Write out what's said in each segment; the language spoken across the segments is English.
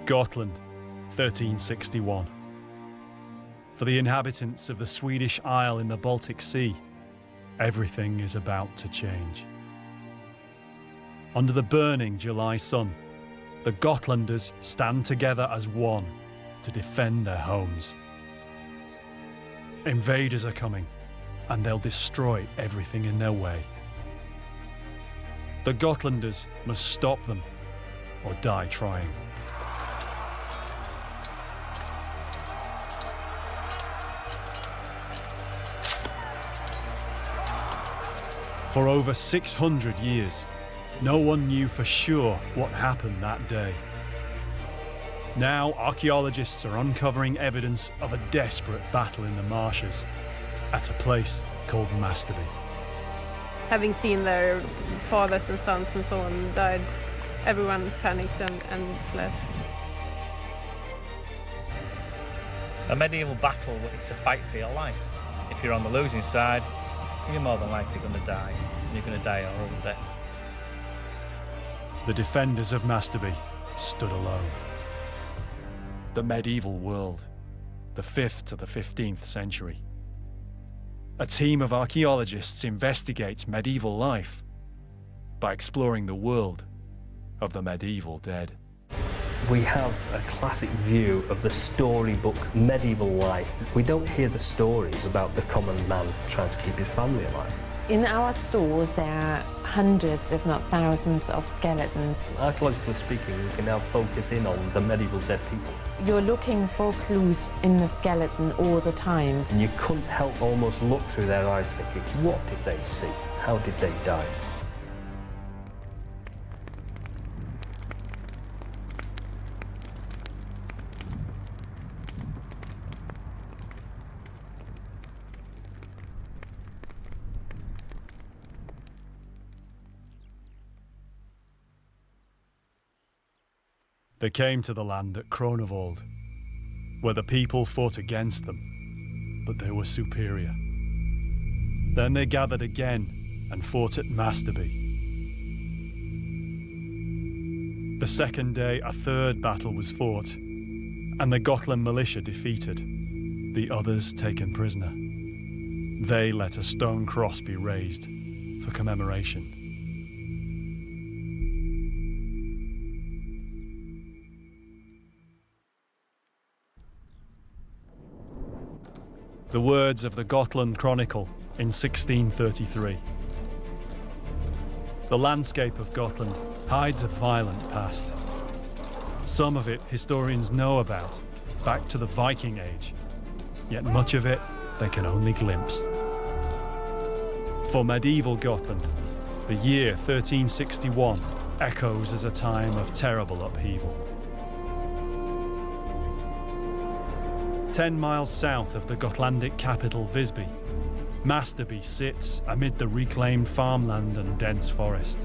Gotland, 1361. For the inhabitants of the Swedish Isle in the Baltic Sea, everything is about to change. Under the burning July sun, the Gotlanders stand together as one to defend their homes. Invaders are coming, and they'll destroy everything in their way. The Gotlanders must stop them or die trying. For over 600 years, no one knew for sure what happened that day. Now, archaeologists are uncovering evidence of a desperate battle in the marshes at a place called Mästerby. Having seen their fathers and sons and so on died, everyone panicked and fled. A medieval battle is a fight for your life. If you're on the losing side, you're more than likely going to die. You're going to die a horrible death. The defenders of Mästerby stood alone. The medieval world, the 5th to the 15th century. A team of archaeologists investigates medieval life by exploring the world of the medieval dead. We have a classic view of the storybook medieval life. We don't hear the stories about the common man trying to keep his family alive. In our stores there are hundreds, if not thousands, of skeletons. Archaeologically speaking, we can now focus in on the medieval dead people. You're looking for clues in the skeleton all the time. And you couldn't help almost look through their eyes thinking, what did they see? How did they die? They came to the land at Kronavold, where the people fought against them, but they were superior. Then they gathered again and fought at Mästerby. The second day, a third battle was fought, and the Gotland militia defeated, the others taken prisoner. They let a stone cross be raised for commemoration. The words of the Gotland Chronicle in 1633. The landscape of Gotland hides a violent past. Some of it historians know about, back to the Viking Age, yet much of it they can only glimpse. For medieval Gotland, the year 1361 echoes as a time of terrible upheaval. 10 miles south of the Gotlandic capital Visby, Mästerby sits amid the reclaimed farmland and dense forest.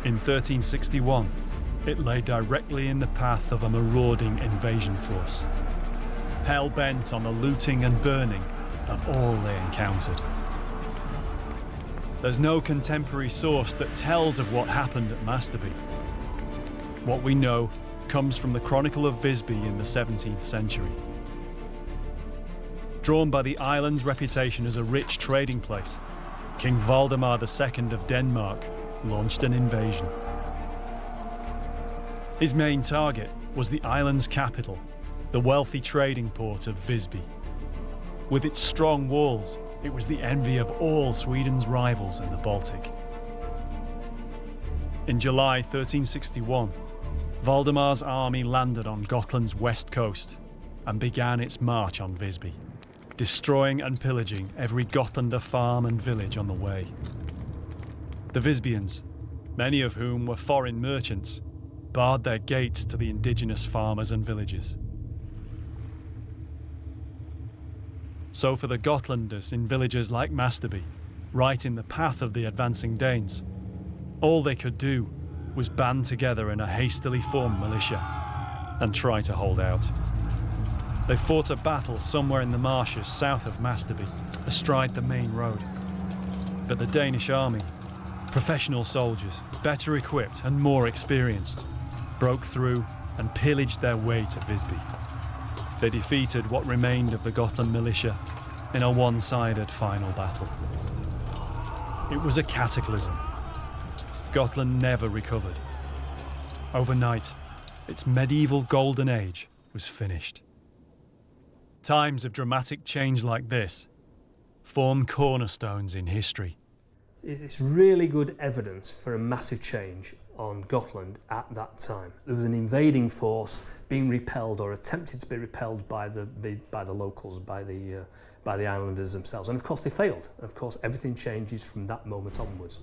In 1361, it lay directly in the path of a marauding invasion force, hell-bent on the looting and burning of all they encountered. There's no contemporary source that tells of what happened at Mästerby. What we know comes from the Chronicle of Visby in the 17th century. Drawn by the island's reputation as a rich trading place, King Valdemar II of Denmark launched an invasion. His main target was the island's capital, the wealthy trading port of Visby. With its strong walls, it was the envy of all Sweden's rivals in the Baltic. In July 1361, Valdemar's army landed on Gotland's west coast and began its march on Visby, destroying and pillaging every Gotlander farm and village on the way. The Visbians, many of whom were foreign merchants, barred their gates to the indigenous farmers and villagers. So for the Gotlanders in villages like Mästerby, right in the path of the advancing Danes, all they could do was band together in a hastily formed militia and try to hold out. They fought a battle somewhere in the marshes south of Mästerby, astride the main road. But the Danish army, professional soldiers, better equipped and more experienced, broke through and pillaged their way to Visby. They defeated what remained of the Gotland militia in a one-sided final battle. It was a cataclysm. Gotland never recovered. Overnight, its medieval golden age was finished. Times of dramatic change like this form cornerstones in history. It's really good evidence for a massive change on Gotland at that time. There was an invading force being repelled or attempted to be repelled by the locals, by the islanders themselves, and of course they failed. Of course, everything changes from that moment onwards.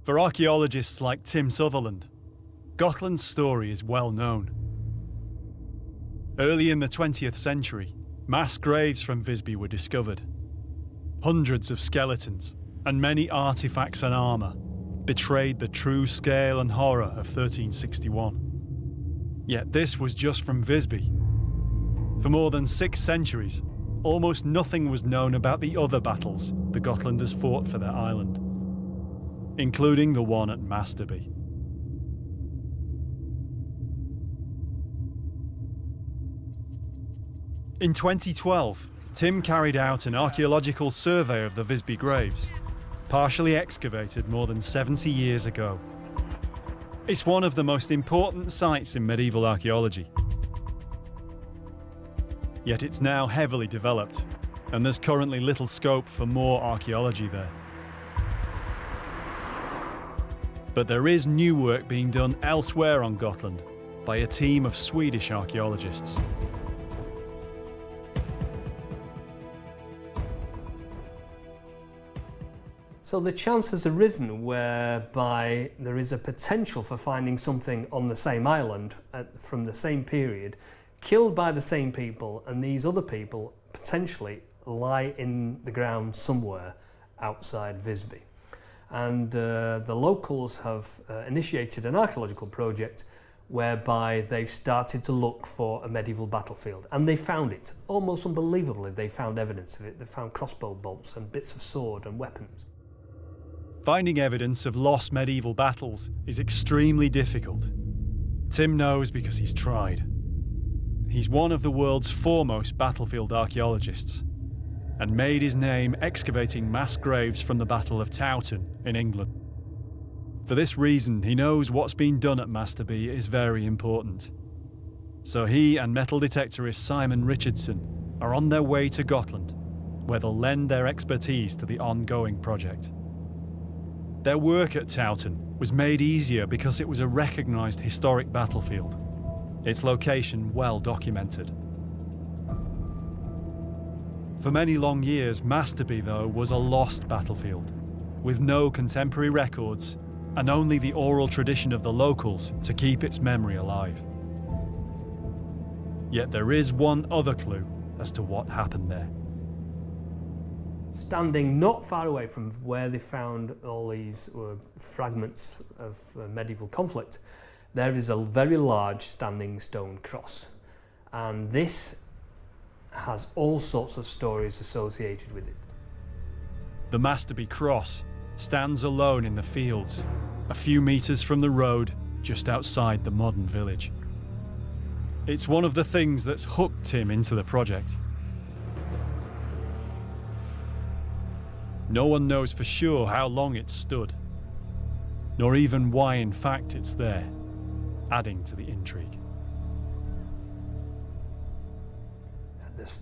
For archaeologists like Tim Sutherland, Gotland's story is well known. Early in the 20th century, mass graves from Visby were discovered. Hundreds of skeletons and many artifacts and armour betrayed the true scale and horror of 1361. Yet this was just from Visby. For more than 6 centuries, almost nothing was known about the other battles the Gotlanders fought for their island, including the one at Mästerby. In 2012, Tim carried out an archaeological survey of the Visby graves, partially excavated more than 70 years ago. It's one of the most important sites in medieval archaeology. Yet it's now heavily developed, and there's currently little scope for more archaeology there. But there is new work being done elsewhere on Gotland by a team of Swedish archaeologists. So the chance has arisen whereby there is a potential for finding something on the same island from the same period, killed by the same people, and these other people potentially lie in the ground somewhere outside Visby. And the locals have initiated an archaeological project whereby they've started to look for a medieval battlefield, and they found it. Almost unbelievably, they found evidence of it. They found crossbow bolts and bits of sword and weapons. Finding evidence of lost medieval battles is extremely difficult. Tim knows because he's tried. He's one of the world's foremost battlefield archaeologists and made his name excavating mass graves from the Battle of Towton in England. For this reason, he knows what's been done at Mästerby is very important. So he and metal detectorist Simon Richardson are on their way to Gotland, where they'll lend their expertise to the ongoing project. Their work at Towton was made easier because it was a recognised historic battlefield, its location well documented. For many long years, Mästerby, though, was a lost battlefield, with no contemporary records and only the oral tradition of the locals to keep its memory alive. Yet there is one other clue as to what happened there. Standing not far away from where they found all these fragments of medieval conflict, there is a very large standing stone cross, and this has all sorts of stories associated with it. The Mästerby cross stands alone in the fields, a few metres from the road just outside the modern village. It's one of the things that's hooked Tim into the project. No one knows for sure how long it stood, nor even why in fact it's there, adding to the intrigue.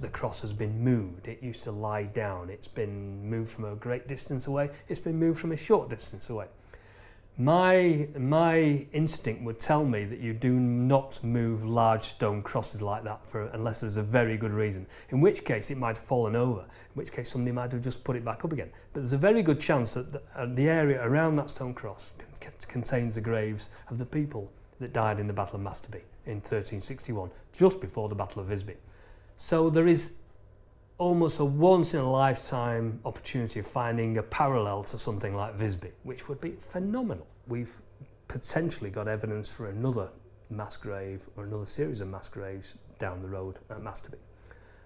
The cross has been moved. It used to lie down. It's been moved from a great distance away. It's been moved from a short distance away. My instinct would tell me that you do not move large stone crosses like that unless there's a very good reason, in which case it might have fallen over, in which case somebody might have just put it back up again. But there's a very good chance that the area around that stone cross contains the graves of the people that died in the Battle of Mästerby in 1361, just before the Battle of Visby. So there is almost a once-in-a-lifetime opportunity of finding a parallel to something like Visby, which would be phenomenal. We've potentially got evidence for another mass grave or another series of mass graves down the road at Mästerby.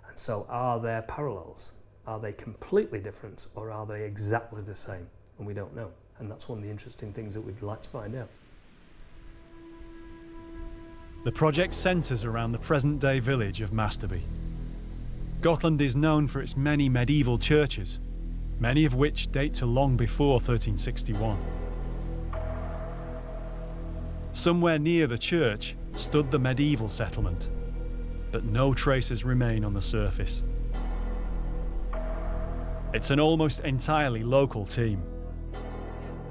And so are there parallels? Are they completely different, or are they exactly the same? And we don't know. And that's one of the interesting things that we'd like to find out. The project centres around the present-day village of Mästerby. Gotland is known for its many medieval churches, many of which date to long before 1361. Somewhere near the church stood the medieval settlement, but no traces remain on the surface. It's an almost entirely local team.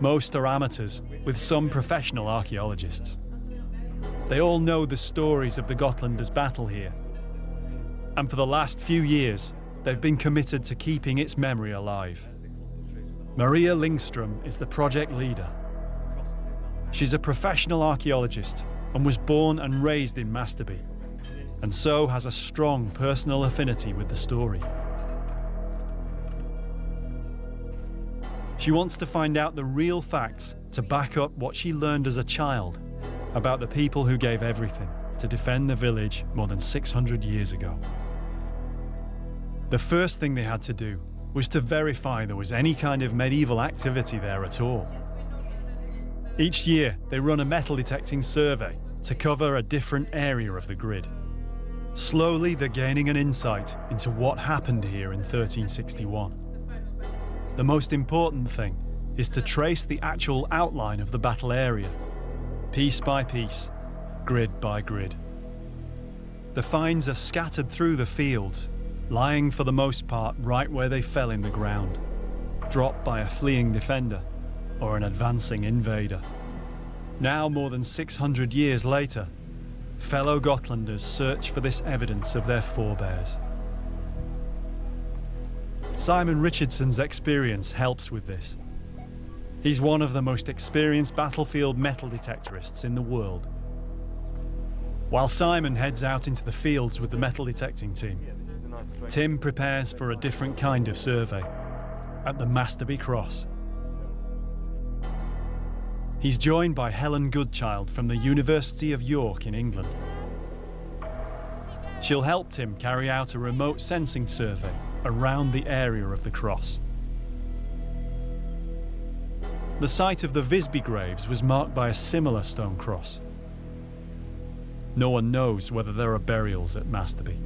Most are amateurs, with some professional archaeologists. They all know the stories of the Gotlanders' battle here, and for the last few years, they've been committed to keeping its memory alive. Maria Lindström is the project leader. She's a professional archaeologist and was born and raised in Mästerby, and so has a strong personal affinity with the story. She wants to find out the real facts to back up what she learned as a child about the people who gave everything to defend the village more than 600 years ago. The first thing they had to do was to verify there was any kind of medieval activity there at all. Each year, they run a metal detecting survey to cover a different area of the grid. Slowly, they're gaining an insight into what happened here in 1361. The most important thing is to trace the actual outline of the battle area, piece by piece, grid by grid. The finds are scattered through the fields, lying for the most part right where they fell in the ground, dropped by a fleeing defender or an advancing invader. Now, more than 600 years later, fellow Gotlanders search for this evidence of their forebears. Simon Richardson's experience helps with this. He's one of the most experienced battlefield metal detectorists in the world. While Simon heads out into the fields with the metal detecting team, Tim prepares for a different kind of survey at the Mästerby Cross. He's joined by Helen Goodchild from the University of York in England. She'll help Tim carry out a remote sensing survey around the area of the cross. The site of the Visby graves was marked by a similar stone cross. No one knows whether there are burials at Mästerby.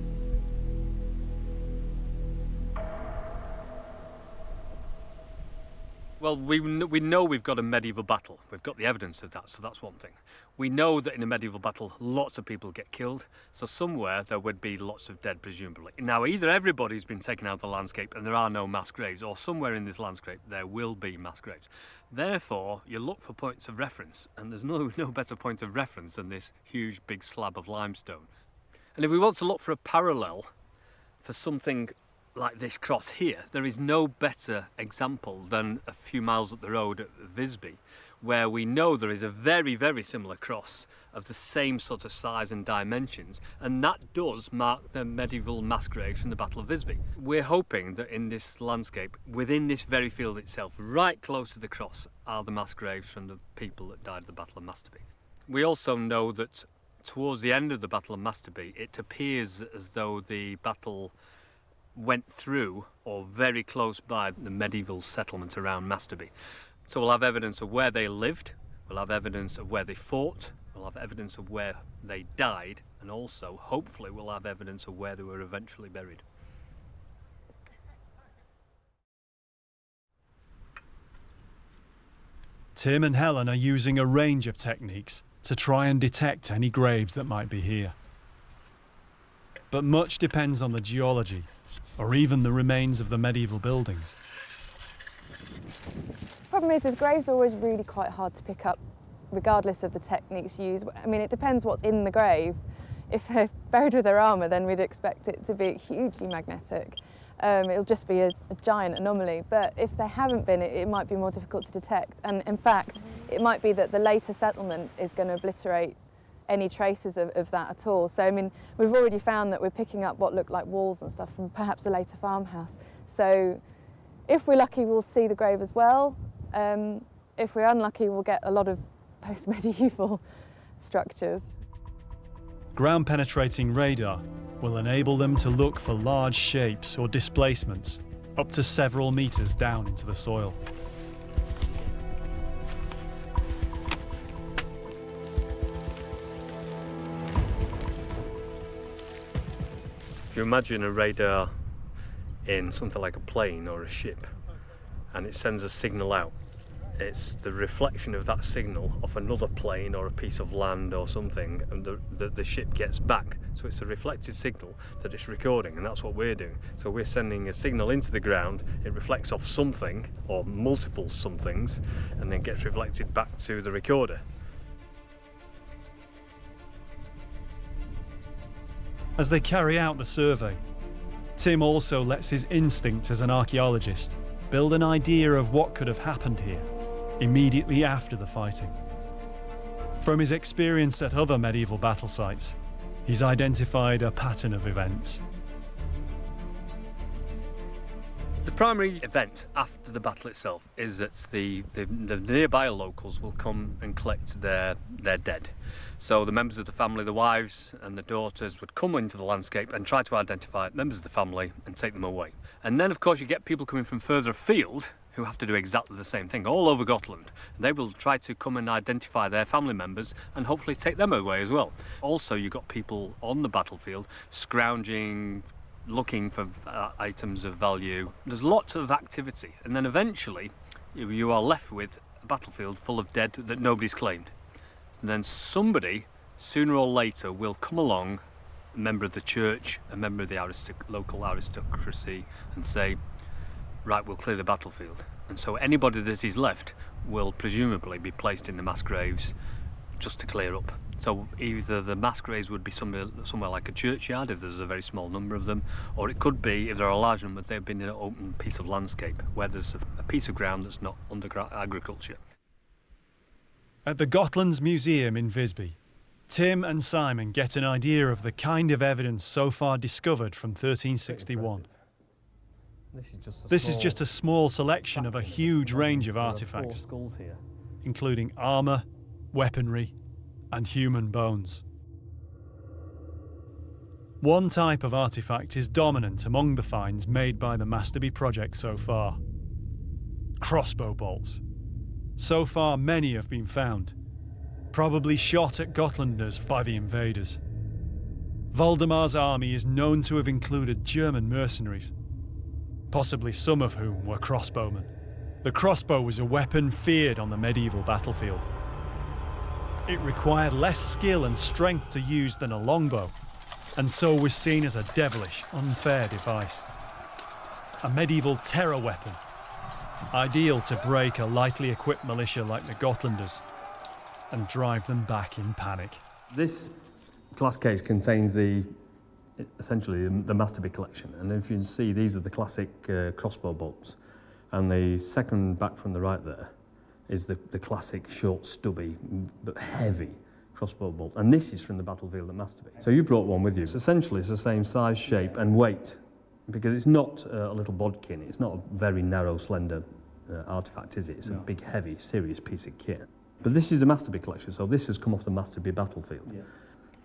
Well, we know we've got a medieval battle. We've got the evidence of that, so that's one thing. We know that in a medieval battle, lots of people get killed, so somewhere there would be lots of dead, presumably. Now, either everybody's been taken out of the landscape and there are no mass graves, or somewhere in this landscape there will be mass graves. Therefore, you look for points of reference, and there's no better point of reference than this huge, big slab of limestone. And if we want to look for a parallel for something like this cross here, there is no better example than a few miles up the road at Visby, where we know there is a very, very similar cross of the same sort of size and dimensions, and that does mark the medieval mass graves from the Battle of Visby. We're hoping that in this landscape, within this very field itself, right close to the cross, are the mass graves from the people that died at the Battle of Mästerby. We also know that towards the end of the Battle of Mästerby, it appears as though the battle went through or very close by the medieval settlement around Mästerby. So we'll have evidence of where they lived, we'll have evidence of where they fought, we'll have evidence of where they died, and also, hopefully, we'll have evidence of where they were eventually buried. Tim and Helen are using a range of techniques to try and detect any graves that might be here. But much depends on the geology, or even the remains of the medieval buildings. The problem is graves are always really quite hard to pick up, regardless of the techniques used. I mean, it depends what's in the grave. If they're buried with their armour, then we'd expect it to be hugely magnetic. It'll just be a giant anomaly. But if they haven't been, it might be more difficult to detect. And in fact, it might be that the later settlement is going to obliterate any traces of that at all. So, I mean, we've already found that we're picking up what look like walls and stuff from perhaps a later farmhouse. So, if we're lucky, we'll see the grave as well. If we're unlucky, we'll get a lot of post-medieval structures. Ground-penetrating radar will enable them to look for large shapes or displacements up to several metres down into the soil. you imagine a radar in something like a plane or a ship, and it sends a signal out, it's the reflection of that signal off another plane or a piece of land or something, and the ship gets back. So it's a reflected signal that it's recording, and that's what we're doing. So we're sending a signal into the ground, it reflects off something or multiple somethings, and then gets reflected back to the recorder. As they carry out the survey, Tim also lets his instinct as an archaeologist build an idea of what could have happened here immediately after the fighting. From his experience at other medieval battle sites, he's identified a pattern of events. The primary event after the battle itself is that the nearby locals will come and collect their dead. So the members of the family, the wives and the daughters, would come into the landscape and try to identify members of the family and take them away. And then of course you get people coming from further afield who have to do exactly the same thing all over Gotland. They will try to come and identify their family members and hopefully take them away as well. Also you've got people on the battlefield scrounging, looking for items of value. There's lots of activity, and then eventually you are left with a battlefield full of dead that nobody's claimed. And then somebody, sooner or later, will come along, a member of the church, a member of the local aristocracy, and say, right, we'll clear the battlefield. And so anybody that is left will presumably be placed in the mass graves just to clear up. So either the mass graves would be somewhere like a churchyard if there's a very small number of them, or it could be, if there are a large number, they've been in an open piece of landscape where there's a piece of ground that's not under agriculture. At the Gotland's Museum in Visby, Tim and Simon get an idea of the kind of evidence so far discovered from 1361. This is just a small selection of a huge range of artifacts, including armour, weaponry, and human bones. One type of artifact is dominant among the finds made by the Mästerby project so far: crossbow bolts. So far, many have been found, probably shot at Gotlanders by the invaders. Valdemar's army is known to have included German mercenaries, possibly some of whom were crossbowmen. The crossbow was a weapon feared on the medieval battlefield. It required less skill and strength to use than a longbow, and so was seen as a devilish, unfair device. A medieval terror weapon, ideal to break a lightly equipped militia like the Gotlanders and drive them back in panic. This glass case contains essentially the Mästerby collection, and if you can see, these are the classic crossbow bolts, and the second back from the right there is the classic short, stubby, but heavy crossbow bolt. And this is from the battlefield at Mästerby. So you brought one with you. Essentially, it's the same size, shape, and weight, because it's not a little bodkin. It's not a very narrow, slender artifact, is it? It's a big, heavy, serious piece of kit. But this is a Mästerby collection, so this has come off the Mästerby battlefield. Yeah.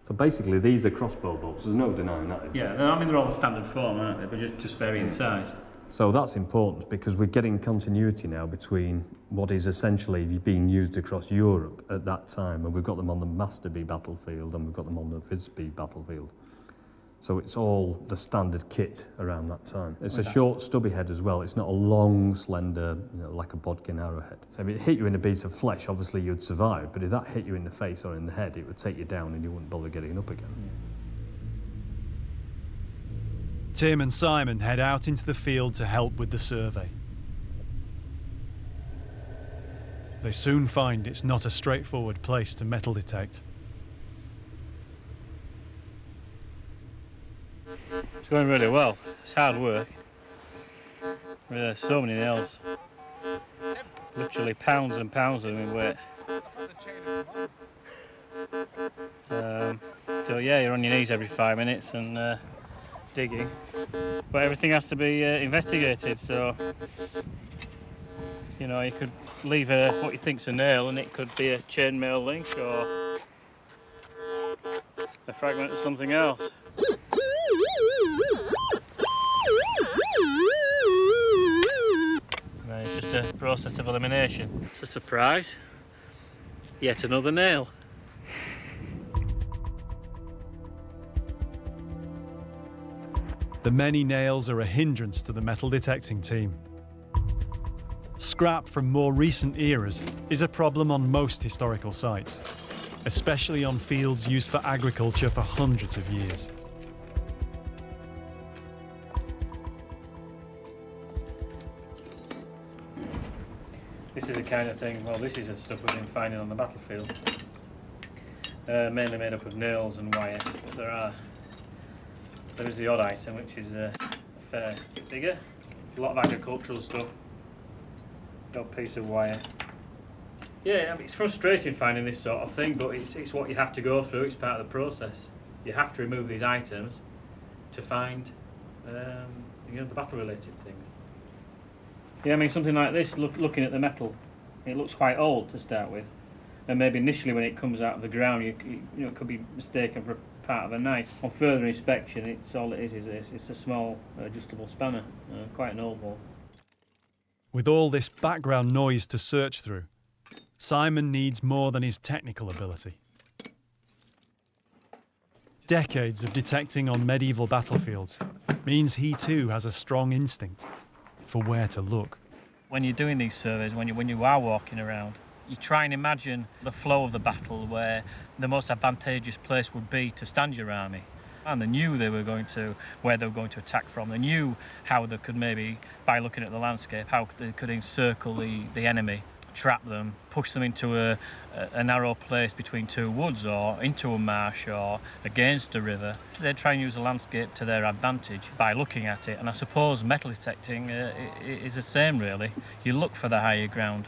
So basically, these are crossbow bolts. There's no denying that, is there? Yeah, I mean, they're all the standard form, aren't they? But just varying size. So that's important because we're getting continuity now between what is essentially being used across Europe at that time, and we've got them on the Mästerby battlefield and we've got them on the Visby battlefield. So it's all the standard kit around that time. It's a short, stubby head as well. It's not a long, slender, like a bodkin arrowhead. So if it hit you in a piece of flesh, obviously you'd survive, but if that hit you in the face or in the head, it would take you down and you wouldn't bother getting up again. Tim and Simon head out into the field to help with the survey. They soon find it's not a straightforward place to metal detect. It's going really well. It's hard work. There's so many nails. Literally pounds and pounds of them in weight. So yeah, you're on your knees every 5 minutes and digging. But everything has to be investigated, so you could leave what you think's a nail and it could be a chainmail link or a fragment of something else. Right, it's just a process of elimination. It's a surprise. Yet another nail. The many nails are a hindrance to the metal detecting team. Scrap from more recent eras is a problem on most historical sites, especially on fields used for agriculture for hundreds of years. This is the kind of thing, well, this is the stuff we've been finding on the battlefield. Mainly made up of nails and wire. But there is the odd item, which is a fair figure. A lot of agricultural stuff. Odd piece of wire. Yeah, I mean, it's frustrating finding this sort of thing, but it's what you have to go through. It's part of the process. You have to remove these items to find, the battle-related things. Yeah, I mean, something like this, looking at the metal, it looks quite old to start with. And maybe initially when it comes out of the ground, it could be mistaken for part of a knife. On further inspection, it's all it is it's a small adjustable spanner, quite an old one. With all this background noise to search through, Simon needs more than his technical ability. Decades of detecting on medieval battlefields means he too has a strong instinct for where to look. When you're doing these surveys, when you are walking around, you try and imagine the flow of the battle, where the most advantageous place would be to stand your army. And they knew where they were going to attack from. They knew how they could, maybe by looking at the landscape, how they could encircle the enemy, trap them, push them into a narrow place between two woods or into a marsh or against a river. They try and use the landscape to their advantage by looking at it. And I suppose metal detecting is the same, really. You look for the higher ground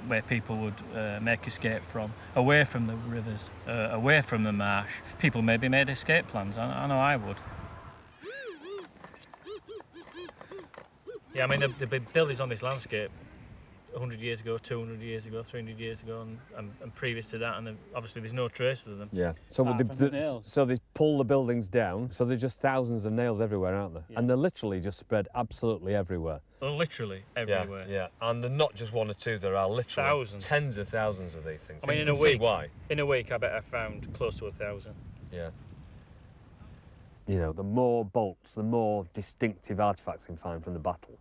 where people would make escape from, away from the rivers, away from the marsh. People maybe made escape plans. I know I would. Yeah, I mean, they've been buildings on this landscape 100 years ago, 200 years ago, 300 years ago, and previous to that, and obviously there's no traces of them. Yeah. So so they pull the buildings down. So there's just thousands of nails everywhere, aren't there? Yeah. And they're literally just spread absolutely everywhere. Literally everywhere. Yeah. And they're not just one or two. There are literally thousands, tens of thousands of these things. I mean, in a week. Why? In a week, I bet I found close to 1,000. Yeah. You know, the more bolts, the more distinctive artifacts you can find from the battle,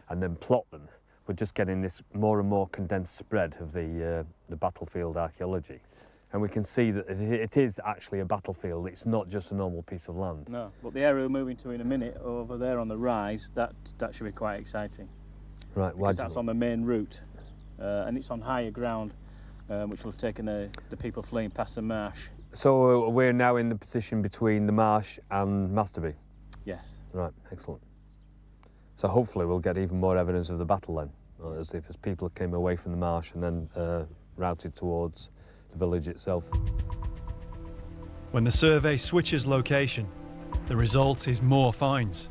and then plot them. We're just getting this more and more condensed spread of the battlefield archaeology. And we can see that it is actually a battlefield. It's not just a normal piece of land. No, but the area we're moving to in a minute, over there on the rise, that should be quite exciting. Right, why? Because that's on the main route, and it's on higher ground, which will have taken the people fleeing past the marsh. So we're now in the position between the marsh and Mästerby? Yes. Right, excellent. So hopefully we'll get even more evidence of the battle then, as people came away from the marsh and then routed towards the village itself. When the survey switches location, the result is more finds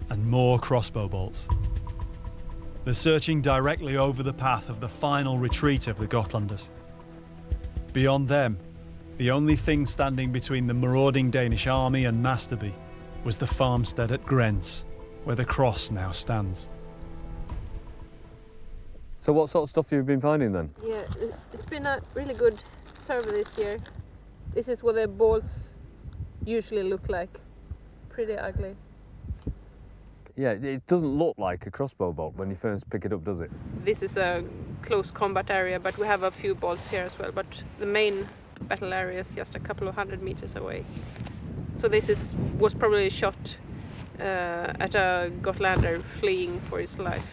and more crossbow bolts. They're searching directly over the path of the final retreat of the Gotlanders. Beyond them, the only thing standing between the marauding Danish army and Mästerby was the farmstead at Grens, where the cross now stands. So what sort of stuff have you been finding then? Yeah, it's been a really good survey this year. This is what the bolts usually look like. Pretty ugly. Yeah, it doesn't look like a crossbow bolt when you first pick it up, does it? This is a close combat area, but we have a few bolts here as well. But the main battle area is just a couple of 100 meters away. So this was probably shot at a Gotlander fleeing for his life.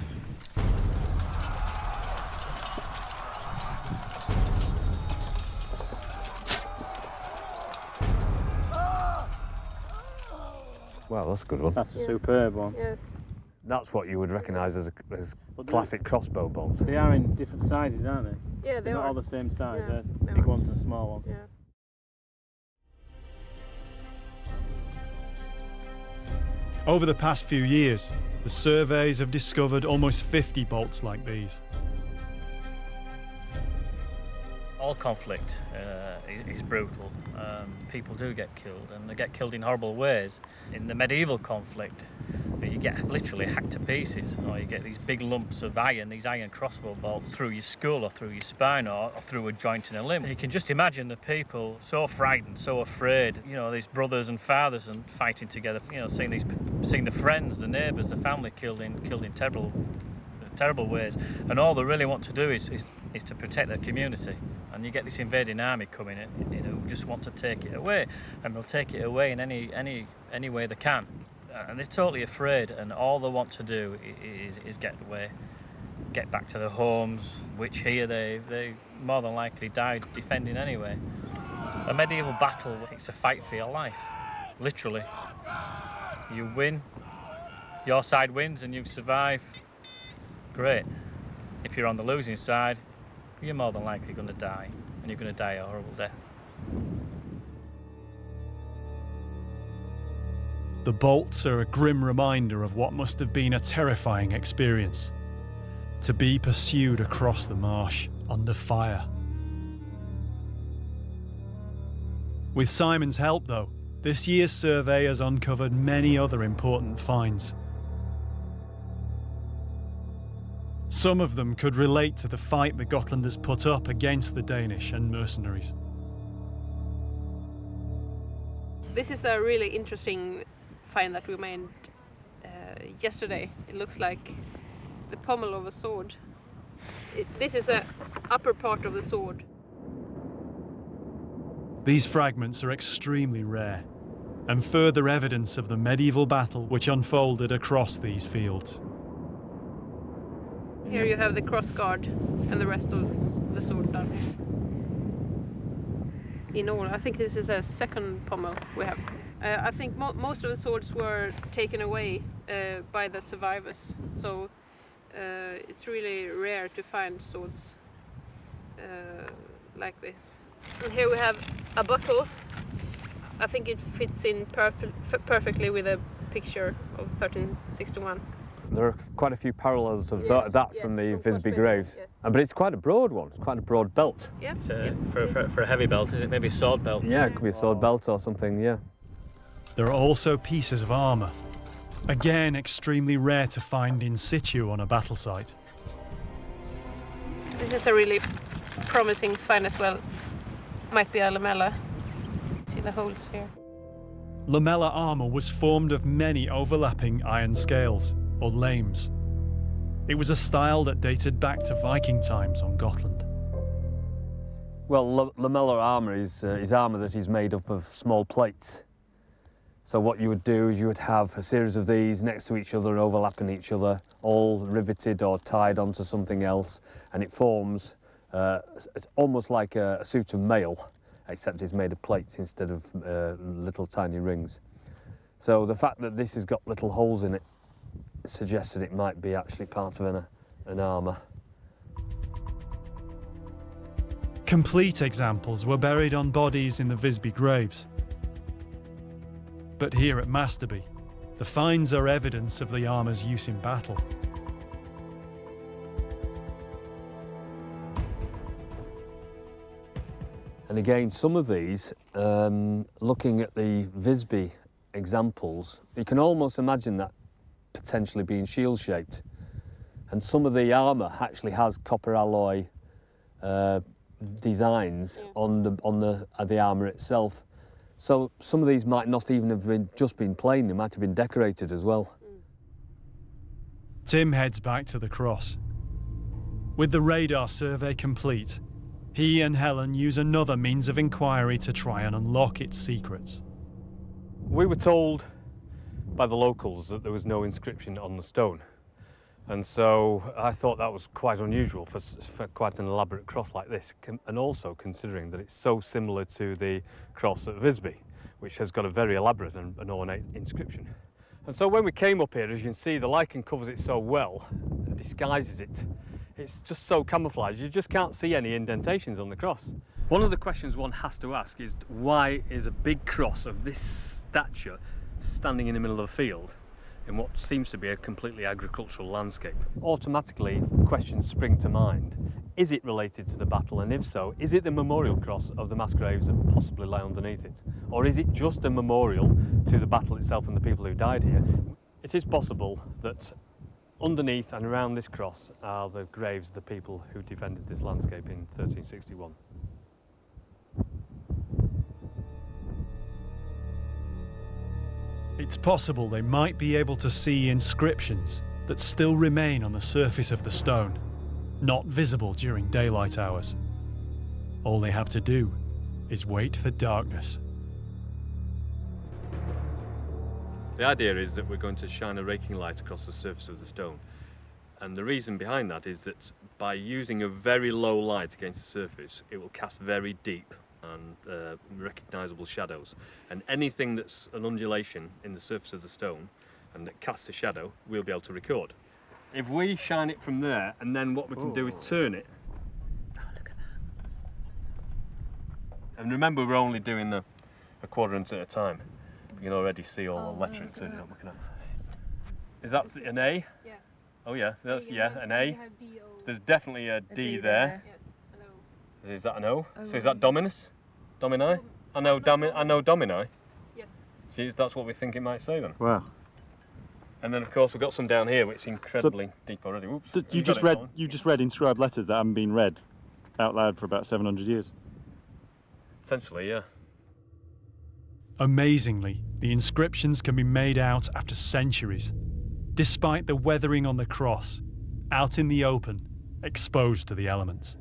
Wow, that's a good one. That's a superb one. Yes. That's what you would recognise as classic crossbow bolt. They are in different sizes, aren't they? Yeah, they They're not are. all the same size. Yeah, They're big ones and small ones. Yeah. Over the past few years, the surveys have discovered almost 50 bolts like these. All conflict is brutal. People do get killed, and they get killed in horrible ways. In the medieval conflict, you get literally hacked to pieces, or you get these big lumps of iron, these iron crossbow bolts through your skull or through your spine or through a joint in a limb. You can just imagine the people so frightened, so afraid, you know, these brothers and fathers and fighting together, you know, seeing the friends, the neighbours, the family killed in terrible ways, and all they really want to do is to protect their community. And you get this invading army coming in, you know, who just want to take it away, and they'll take it away in any way they can. And they're totally afraid, and all they want to do is get away, get back to their homes, which here they more than likely died defending anyway. A medieval battle, it's a fight for your life, literally. You win, your side wins and you survive, great. If you're on the losing side, you're more than likely going to die, and you're going to die a horrible death. The bolts are a grim reminder of what must have been a terrifying experience. To be pursued across the marsh, under fire. With Simon's help though, this year's survey has uncovered many other important finds. Some of them could relate to the fight the Gotlanders put up against the Danish and mercenaries. This is a really interesting find that we made yesterday. It looks like the pommel of a sword. This is the upper part of the sword. These fragments are extremely rare, and further evidence of the medieval battle which unfolded across these fields. Here you have the crossguard and the rest of the sword down here. In all, I think this is a second pommel we have. I think most of the swords were taken away by the survivors, so it's really rare to find swords like this. And here we have a buckle. I think it fits in perfectly with a picture of 1361. There are quite a few parallels of that from the Visby graves. Yes. But it's quite a broad one, it's quite a broad belt. Yeah. For a heavy belt, is it maybe a sword belt? Yeah, it could be a sword belt or something, yeah. There are also pieces of armour, again extremely rare to find in situ on a battle site. This is a really promising find as well. Might be a lamella. See the holes here. Lamella armour was formed of many overlapping iron scales, or lames. It was a style that dated back to Viking times on Gotland. Well, lamellar armour is armour that is made up of small plates. So what you would do is you would have a series of these next to each other, overlapping each other, all riveted or tied onto something else, and it forms it's almost like a suit of mail, except it's made of plates instead of little tiny rings. So the fact that this has got little holes in it suggested it might be actually part of an armour. Complete examples were buried on bodies in the Visby graves. But here at Mästerby, the finds are evidence of the armour's use in battle. And again, some of these, looking at the Visby examples, you can almost imagine that potentially being shield-shaped. And some of the armour actually has copper alloy designs on the armour itself. So some of these might not even have just been plain, they might have been decorated as well. Tim heads back to the cross. With the radar survey complete, he and Helen use another means of inquiry to try and unlock its secrets. We were told by the locals that there was no inscription on the stone. And so I thought that was quite unusual for quite an elaborate cross like this, and also considering that it's so similar to the cross at Visby, which has got a very elaborate and ornate inscription. And so when we came up here, as you can see, the lichen covers it so well and disguises it. It's just so camouflaged, you just can't see any indentations on the cross. One of the questions one has to ask is, why is a big cross of this stature standing in the middle of a field in what seems to be a completely agricultural landscape? Automatically, questions spring to mind. Is it related to the battle, and if so, is it the memorial cross of the mass graves that possibly lie underneath it? Or is it just a memorial to the battle itself and the people who died here? It is possible that underneath and around this cross are the graves of the people who defended this landscape in 1361. It's possible they might be able to see inscriptions that still remain on the surface of the stone, not visible during daylight hours. All they have to do is wait for darkness. The idea is that we're going to shine a raking light across the surface of the stone. And the reason behind that is that by using a very low light against the surface, it will cast very deep and recognisable shadows. And anything that's an undulation in the surface of the stone and that casts a shadow, we'll be able to record. If we shine it from there, and then what we can do is turn it. Oh, look at that. And remember, we're only doing a quadrant at a time. You can already see all the lettering turning up. Is that an A? Yeah. Oh yeah, that's an A. There's definitely a D there. Yes, an O. Is that an O? So is that Dominus? Domini? I know Domini. Yes. See, that's what we think it might say then. Wow. And then of course we've got some down here which is incredibly deep already. Oops. You just read inscribed letters that haven't been read out loud for about 700 years. Potentially, yeah. Amazingly, the inscriptions can be made out after centuries, despite the weathering on the cross, out in the open, exposed to the elements.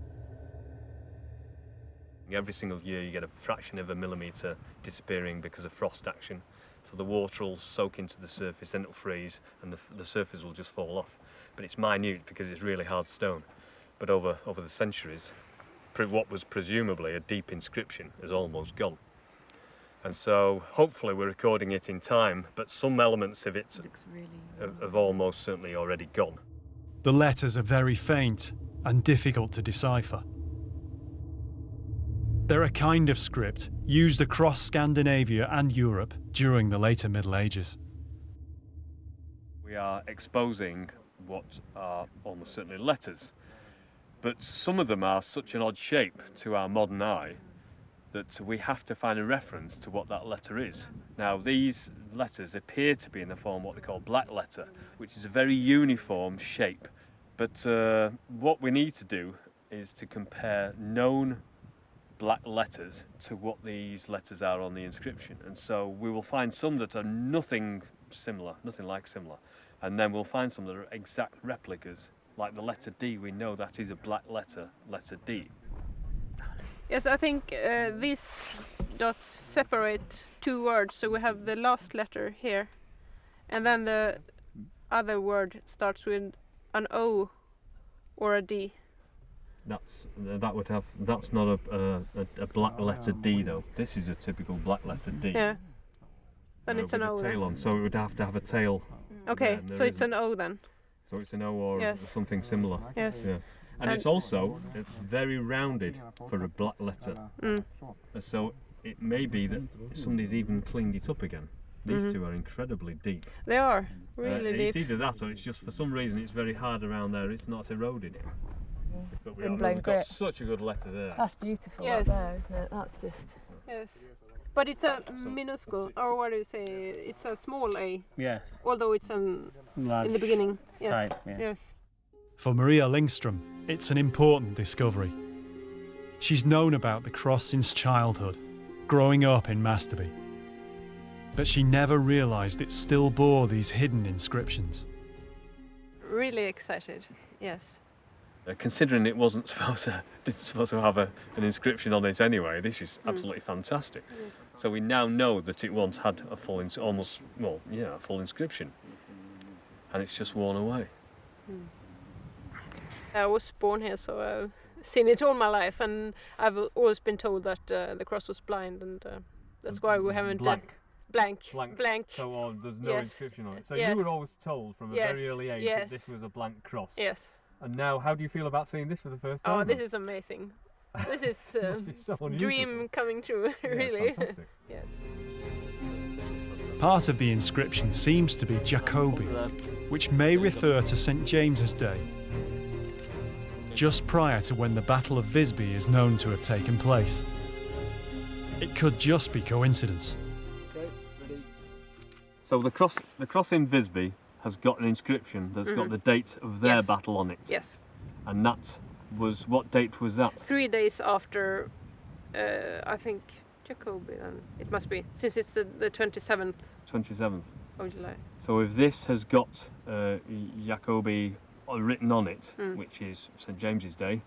Every single year you get a fraction of a millimetre disappearing because of frost action. So the water will soak into the surface, then it'll freeze, and the surface will just fall off. But it's minute because it's really hard stone. But over the centuries, what was presumably a deep inscription is almost gone. And so hopefully we're recording it in time, but some elements of it have almost certainly already gone. The letters are very faint and difficult to decipher. They're a kind of script used across Scandinavia and Europe during the later Middle Ages. We are exposing what are almost certainly letters, but some of them are such an odd shape to our modern eye that we have to find a reference to what that letter is. Now, these letters appear to be in the form what they call black letter, which is a very uniform shape. But what we need to do is to compare known black letters to what these letters are on the inscription. And so we will find some that are nothing like similar. And then we'll find some that are exact replicas, like the letter D. We know that is a black letter, letter D. Yes, I think these dots separate two words. So we have the last letter here, and then the other word starts with an O or a D. That's not a black letter D though. This is a typical black letter D. Yeah. Then it's an O. With a tail on, so it would have to have a tail. Okay, so it's an O then. So it's an O or something similar. Yes. Yeah. And it's very rounded for a black letter. So it may be that somebody's even cleaned it up again. These two are incredibly deep. They are really deep. It's either that or it's just for some reason it's very hard around there. It's not eroded. But we've got such a good letter there. That's beautiful Yes. up there, isn't it? That's just... Yes. But it's a minuscule, or what do you say? It's a small A. Yes. Although it's in the beginning. Yes. Type, yeah. Yes. For Maria Lindström, it's an important discovery. She's known about the cross since childhood, growing up in Mästerby. But she never realised it still bore these hidden inscriptions. Really excited, yes. Considering it wasn't supposed to have an inscription on it anyway, this is absolutely fantastic. Yes. So we now know that it once had a full inscription, and it's just worn away. I was born here, so I've seen it all my life, and I've always been told that the cross was blind, and that's why we haven't blank. So there's no inscription on it. So Yes. you were always told from a very early age that this was a blank cross. Yes. And now, how do you feel about seeing this for the first time? Oh, this is amazing. This is must be so unusual. dream coming true, really. Fantastic. Yes. Part of the inscription seems to be Jacobi, which may refer to St. James's Day, just prior to when the Battle of Visby is known to have taken place. It could just be coincidence. So the cross in Visby has got an inscription that's got the date of their battle on it. Yes. And that was, what date was that? 3 days after, I think, Jacobi, it must be, since it's the 27th 27th. of July. So if this has got Jacobi written on it, which is St James's Day,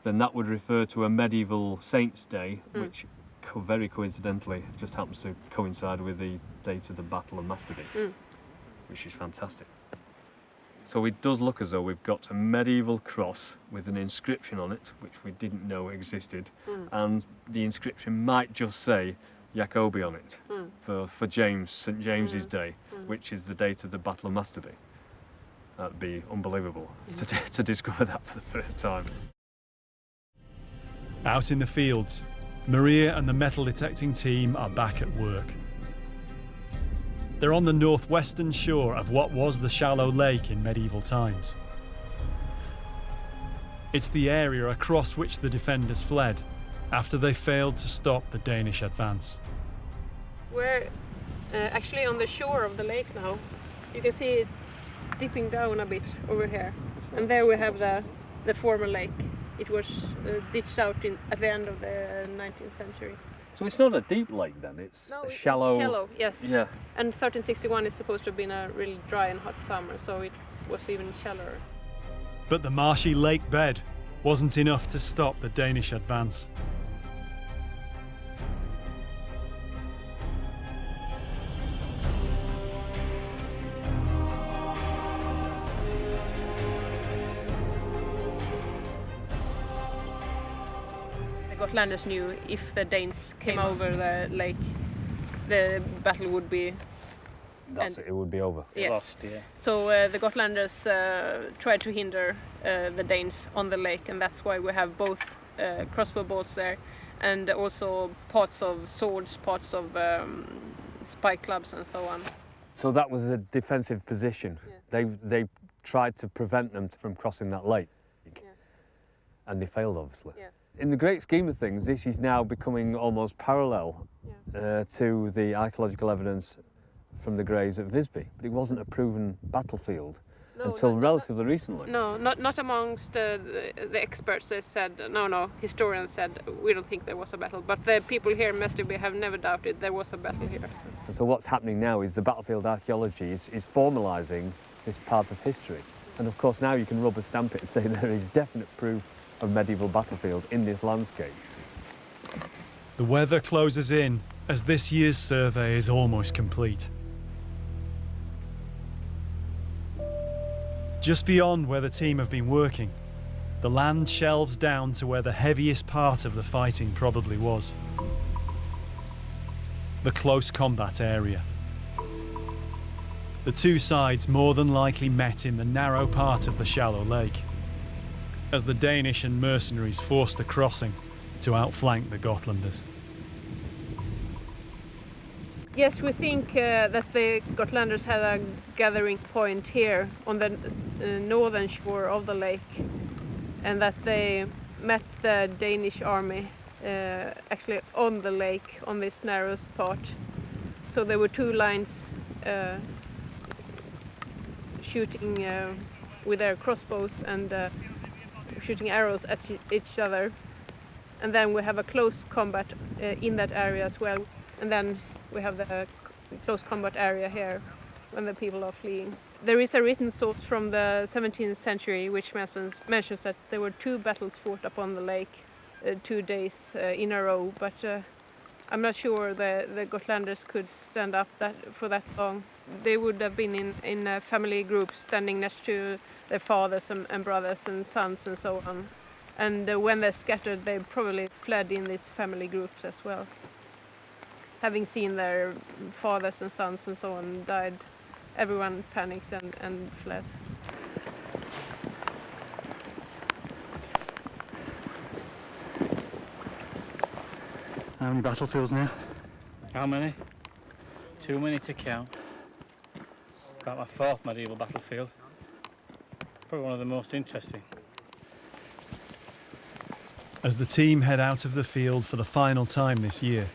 then that would refer to a medieval Saints' Day, which very coincidentally just happens to coincide with the date of the Battle of Mästerby, which is fantastic. So it does look as though we've got a medieval cross with an inscription on it, which we didn't know existed, and the inscription might just say Jacobi on it for James, St James's Day, which is the date of the Battle of Mästerby. That'd be unbelievable to discover that for the first time. Out in the fields, Maria and the metal detecting team are back at work. They're on the northwestern shore of what was the shallow lake in medieval times. It's the area across which the defenders fled after they failed to stop the Danish advance. We're actually on the shore of the lake now. You can see it dipping down a bit over here. And there we have the former lake. It was ditched out at the end of the 19th century. So it's not a deep lake then, it's a shallow... Shallow, yes. Yeah. And 1361 is supposed to have been a really dry and hot summer, so it was even shallower. But the marshy lake bed wasn't enough to stop the Danish advance. Gotlanders knew if the Danes came over the lake, the battle would be... it would be over. Yes. Lost, yeah. So the Gotlanders tried to hinder the Danes on the lake, and that's why we have both crossbow bolts there, and also parts of swords, parts of spike clubs and so on. So that was a defensive position. Yeah. They tried to prevent them from crossing that lake. Yeah. And they failed, obviously. Yeah. In the great scheme of things, this is now becoming almost parallel to the archaeological evidence from the graves at Visby, but it wasn't a proven battlefield until relatively recently. No, not amongst the experts. They said, no, historians said, we don't think there was a battle, but the people here in Mästerby have never doubted there was a battle here. So. And so what's happening now is the battlefield archaeology is formalising this part of history. And of course now you can rubber stamp it and say there is definite proof of medieval battlefield in this landscape. The weather closes in as this year's survey is almost complete. Just beyond where the team have been working, the land shelves down to where the heaviest part of the fighting probably was. The close combat area. The two sides more than likely met in the narrow part of the shallow lake, as the Danish and mercenaries forced a crossing to outflank the Gotlanders. Yes, we think that the Gotlanders had a gathering point here on the northern shore of the lake, and that they met the Danish army actually on the lake, on this narrowest part. So there were two lines shooting with their crossbows and shooting arrows at each other. And then we have a close combat in that area as well. And then we have the close combat area here when the people are fleeing. There is a written source from the 17th century which mentions that there were two battles fought upon the lake 2 days in a row, but I'm not sure the Gotlanders could stand up for that long. They would have been in family groups standing next to their fathers and brothers and sons and so on. And when they scattered, they probably fled in these family groups as well. Having seen their fathers and sons and so on died, everyone panicked and fled. How many battlefields now? How many? Too many to count. About my fourth medieval battlefield. Probably one of the most interesting. As the team head out of the field for the final time this year,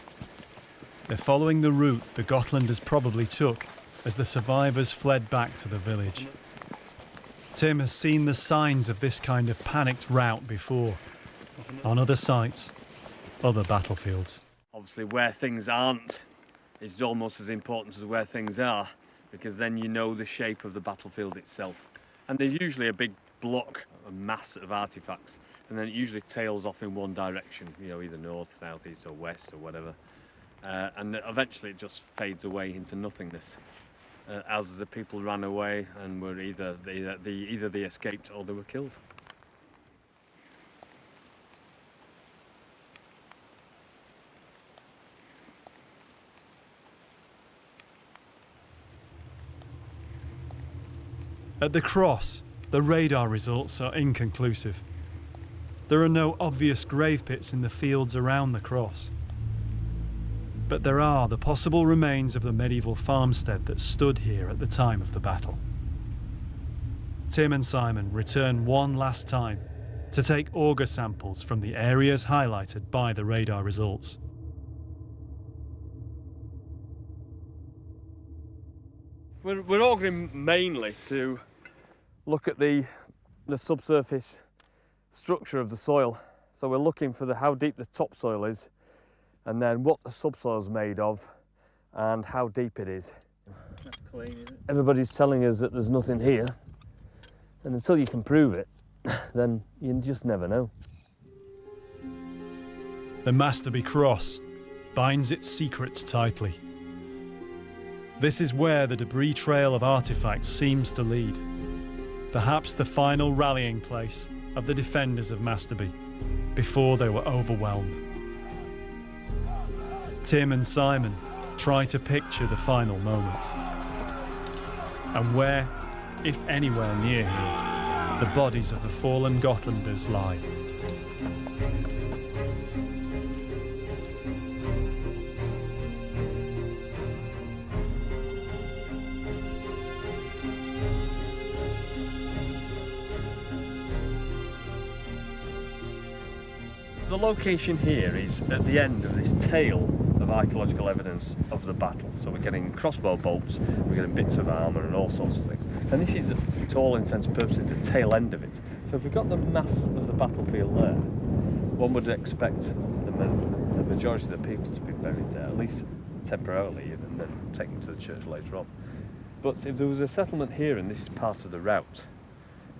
they're following the route the Gotlanders probably took as the survivors fled back to the village. Tim has seen the signs of this kind of panicked rout before, on other sites, other battlefields. Obviously where things aren't is almost as important as where things are, because then you know the shape of the battlefield itself. And there's usually a big block, a mass of artifacts, and then it usually tails off in one direction, you know, either north, south, east or west or whatever. And eventually it just fades away into nothingness as the people ran away and were either they escaped or they were killed. At the cross, the radar results are inconclusive. There are no obvious grave pits in the fields around the cross. But there are the possible remains of the medieval farmstead that stood here at the time of the battle. Tim and Simon return one last time to take auger samples from the areas highlighted by the radar results. We're augering mainly to look at the subsurface structure of the soil. So we're looking for how deep the topsoil is, and then what the subsoil is made of and how deep it is. That's clean, isn't it? Everybody's telling us that there's nothing here, and until you can prove it, then you just never know. The Mästerby cross binds its secrets tightly. This is where the debris trail of artifacts seems to lead. Perhaps the final rallying place of the defenders of Mästerby before they were overwhelmed. Tim and Simon try to picture the final moment. And where, if anywhere near here, the bodies of the fallen Gotlanders lie. The location here is at the end of this tail of archaeological evidence of the battle. So we're getting crossbow bolts, we're getting bits of armour and all sorts of things. And this is, to all intents and purposes, the tail end of it. So if we've got the mass of the battlefield there, one would expect the majority of the people to be buried there, at least temporarily, and then taken to the church later on. But if there was a settlement here and this is part of the route,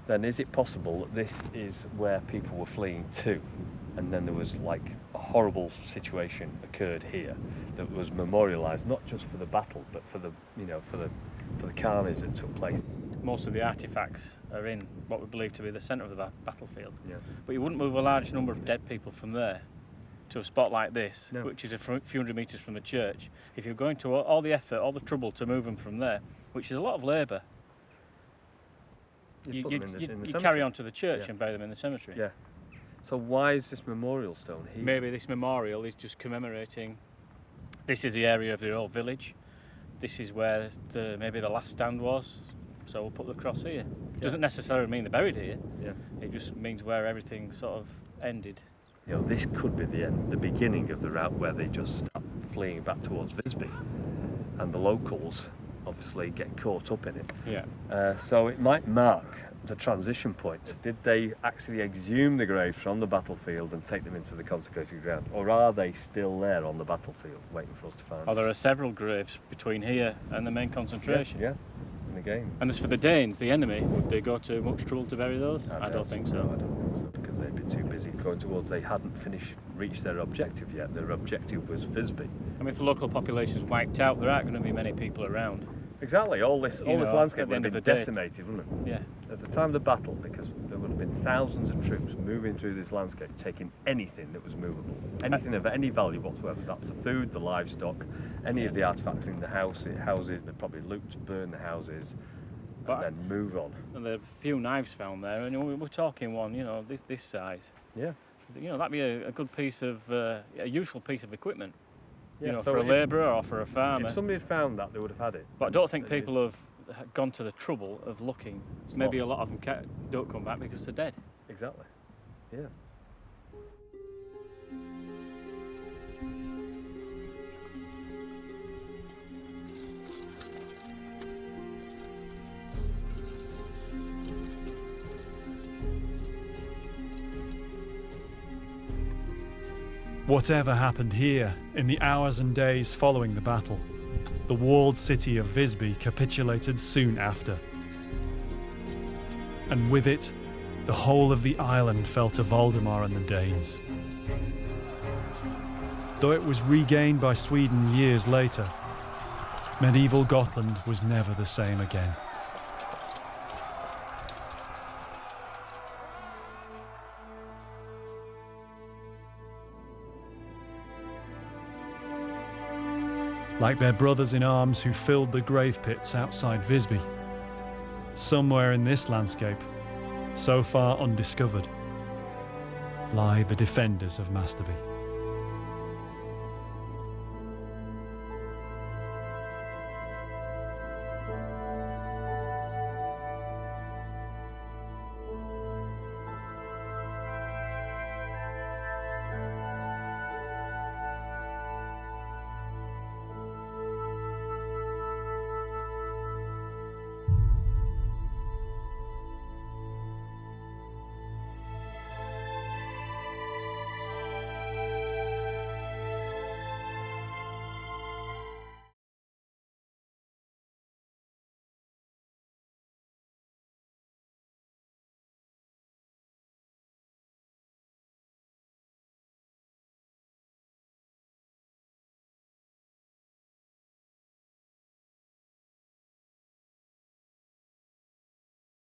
then is it possible that this is where people were fleeing to? And then there was like a horrible situation occurred here that was memorialised not just for the battle, but for the for the carnage that took place. Most of the artifacts are in what we believe to be the centre of the battlefield. Yeah. But you wouldn't move a large number of dead people from there to a spot like this, No. which is a few hundred metres from the church. If you're going to all the effort, all the trouble to move them from there, which is a lot of labour, you carry on to the church and bury them in the cemetery. Yeah. So why is this memorial stone here? Maybe this memorial is just commemorating, this is the area of the old village, this is where maybe the last stand was, so we'll put the cross here. Doesn't necessarily mean they're buried here, it just means where everything sort of ended. You know, this could be the beginning of the route where they just start fleeing back towards Visby, and the locals obviously get caught up in it. Yeah. So it might mark the transition point. Did they actually exhume the graves from the battlefield and take them into the consecrated ground, or are they still there on the battlefield waiting for us to find? Oh, there are several graves between here and the main concentration. Yeah. And again. And as for the Danes, the enemy, would they go to much trouble to bury those? I don't think so. No, I don't think so, because they'd be too busy going towards. They hadn't reached their objective yet. Their objective was Visby. I mean, if the local population's wiped out, there aren't going to be many people around. Exactly. All this landscape would have been decimated, wouldn't it? Yeah. At the time of the battle, because there would have been thousands of troops moving through this landscape, taking anything that was movable, anything of any value whatsoever. That's the food, the livestock, any of the artefacts in the houses. They'd probably loot to burn the houses, and then move on. And there are a few knives found there, and we're talking one, this size. Yeah. That'd be a good piece of, a useful piece of equipment. Yeah, for a labourer or for a farmer. If somebody had found that, they would have had it. But I don't think people have gone to the trouble of looking. Maybe a lot of them don't come back because they're dead. Exactly. Yeah. Whatever happened here in the hours and days following the battle, the walled city of Visby capitulated soon after. And with it, the whole of the island fell to Valdemar and the Danes. Though it was regained by Sweden years later, medieval Gotland was never the same again. Like their brothers in arms who filled the grave pits outside Visby, somewhere in this landscape, so far undiscovered, lie the defenders of Mästerby.